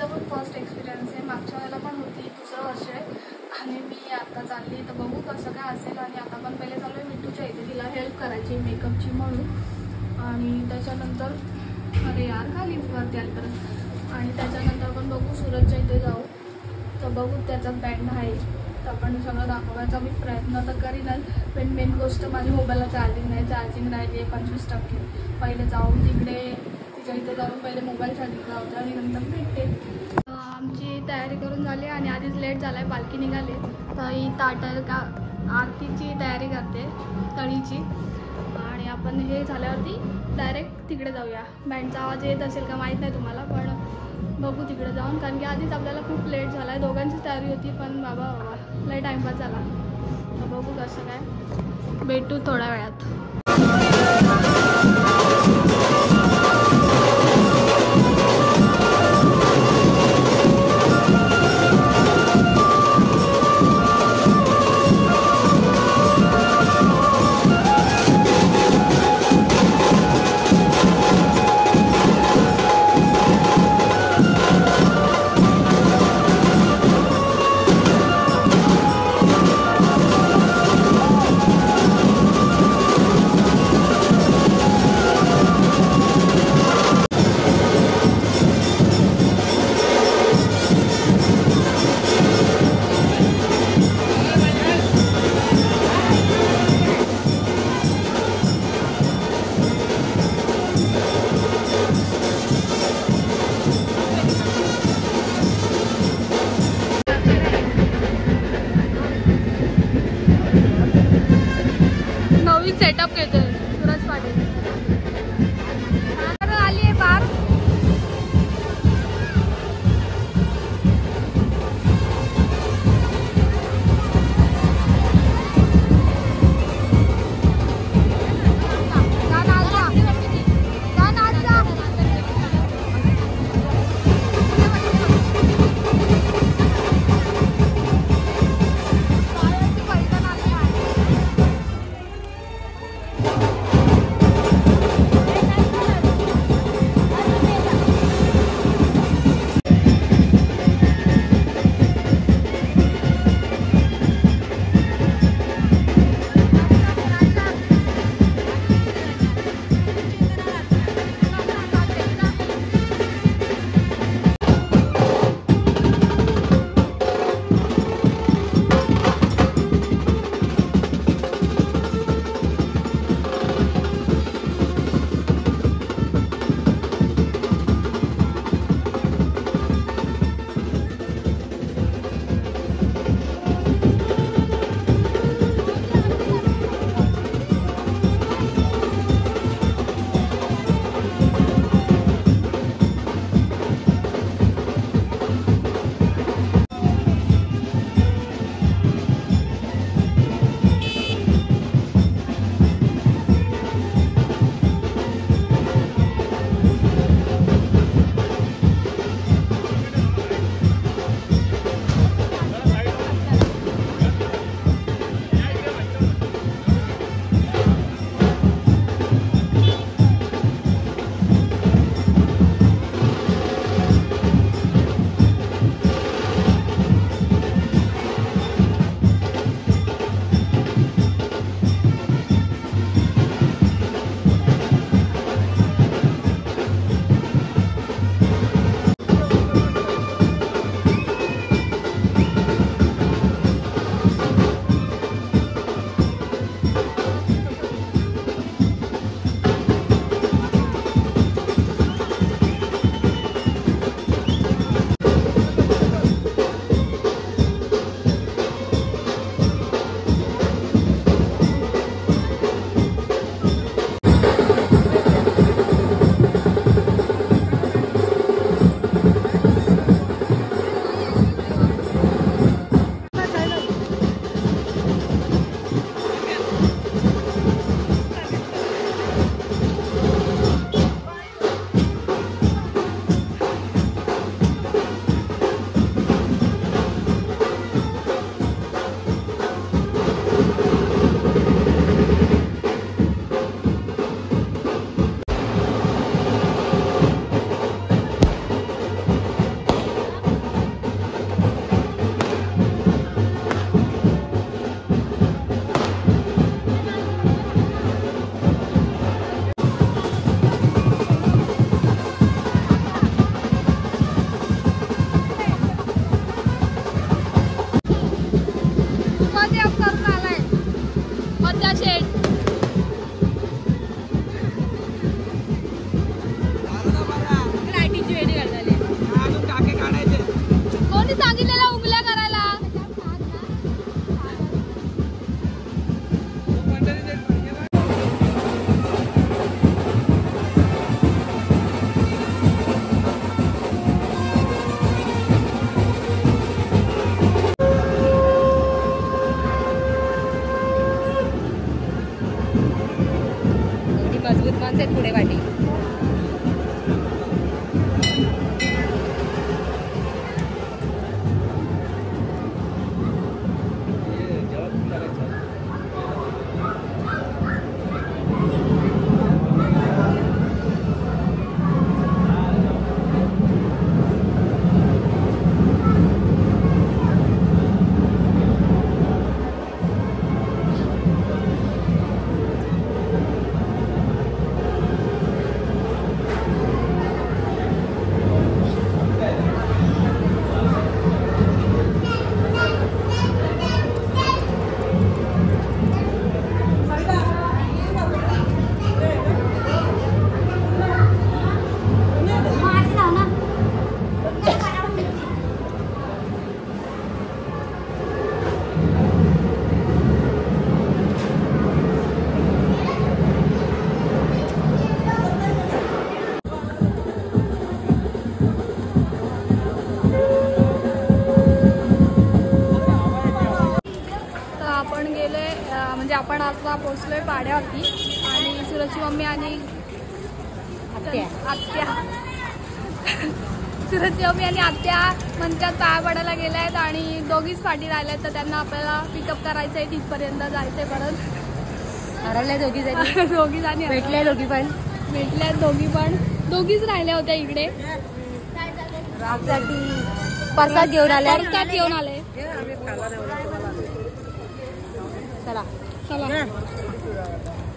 माझा पण first experience आहे. मागच्या वेळेला पण होती, दुसरं वर्ष आहे आणि मी आता चालली तर बघू कसं काय असेल. आणि आता पण पहिले चालू आहे मिठूच्या इथे, तिला हेल्प करायची मेकअपची म्हणून. आणि त्याच्यानंतर अरे यार खालीच वरती आली परत. आणि त्याच्यानंतर पण बघू सूरजच्या इथे जाऊ तर बघू त्याचा बँड आहे तर आपण सगळं दाखवायचा मी प्रयत्न तर करीनच. पण मेन गोष्ट माझ्या मोबाईलला चार्जिंग नाही, चार्जिंग राहिली आहे 25%. पहिले जाऊन तिकडे तिच्या इथे जाऊन पहिले मोबाईल चार्जिंग लावते आणि नंतर भेटते. आमची तयारी करून झाली आणि आधीच लेट झाला आहे, पालखी निघाली तर ही ताटं का आरतीची तयारी करते तळीची. आणि आपण हे झाल्यावरती डायरेक्ट तिकडे जाऊया. बँडचा आवाज येत असेल का माहीत नाही तुम्हाला, पण बघू तिकडे जाऊन. कारण की आधीच आपल्याला खूप लेट झाला आहे, दोघांची तयारी होती पण बाबा लय टाईमपास झाला. तर बघू कसं काय, भेटू थोड्या वेळात. आहेत पुढे वाटी. म्हणजे आपण आता पोचलोय पाड्यावरती आणि सूरजची मम्मी आणि आत्या सूरजची मम्मी आणि आत्या म्हणतात पाया पडायला गेल्या आहेत आणि दोघीच पाठी राहिल्या आहेत, तर त्यांना आपल्याला पिकअप करायचं आहे. तिथपर्यंत जायचंय परत. हरवल्या दोघी जणी. दोघी जणी भेटल्या दोघी पण. भेटल्यात दोघी पण. दोघीच राहिल्या होत्या इकडे. प्रसाद घेऊन आले. प्रसाद घेऊन आले. चला चला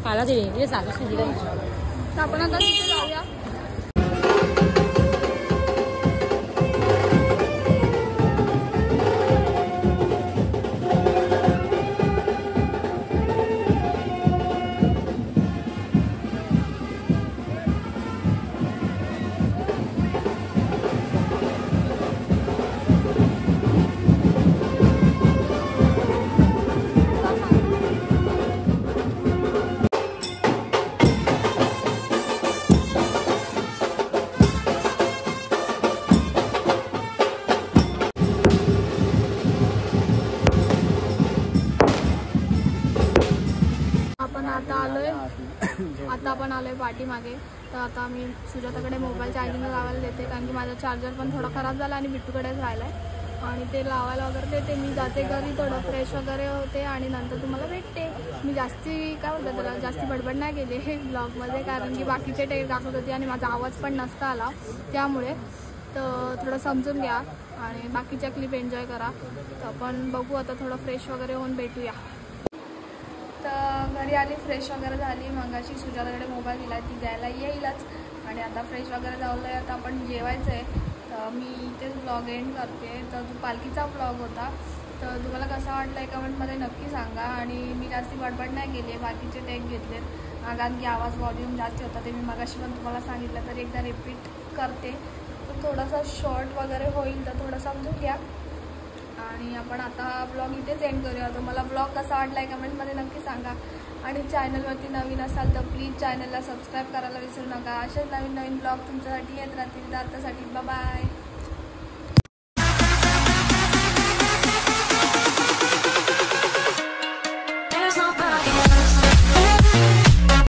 खाला दे. हे साधं सुद्धा आपण आता तिथे जाऊया. आता आपण आलोय पाठीमागे. तर आता मी सुजाताकडे मोबाईल चार्जिंगला लावायला देते, कारण की माझा चार्जर पण थोडा खराब झाला आणि बिट्टूकडेच राहिला आहे. आणि ते लावायला वगैरे देते. मी जाते घरी, थोडं फ्रेश वगैरे होते आणि नंतर तुम्हाला भेटते. मी जास्ती काय बोलतात त्याला जास्ती बडबड नाही केली ब्लॉगमध्ये, कारण की बाकीचे टेक दाखवत होते आणि माझा आवाज पण नसता आला त्यामुळे. तर थोडं समजून घ्या आणि बाकीच्या क्लिप एन्जॉय करा. तर आपण बघू आता, थोडं फ्रेश वगैरे होऊन भेटूया. तर घरी आली, फ्रेश वगैरे झाली. मगाशी सुजाताकडे मोबाईल दिला, ती द्यायला येईलच. आणि आता फ्रेश वगैरे झालं आहे. आता आपण जेवायचं आहे. तर मी इथेच ब्लॉग एंड करते. तर तो पालखीचा ब्लॉग होता. तर तुम्हाला कसा वाटला आहे कमेंटमध्ये नक्की सांगा. आणि मी जास्ती बडबड नाही केली, बाकीचे टेक घेतलेत, कारण की आवाज व्हॉल्यूम जास्त होता. ते मी मगाशी पण तुम्हाला सांगितलं, तर एकदा रिपीट करते. तर थोडासा शॉर्ट वगैरे होईल, तर थोडं समजून घ्या. आणि आपण आता हा ब्लॉग इथेच एंड करूया. तुम्हाला ब्लॉग कसा वाटला आहे कमेंटमध्ये नक्की सांगा. आणि चॅनलवरती नवीन असाल तर प्लीज चॅनलला सबस्क्राईब करायला विसरू नका. असेच नवीन नवीन ब्लॉग तुमच्यासाठी येत राहतील. तर आतासाठी बाय.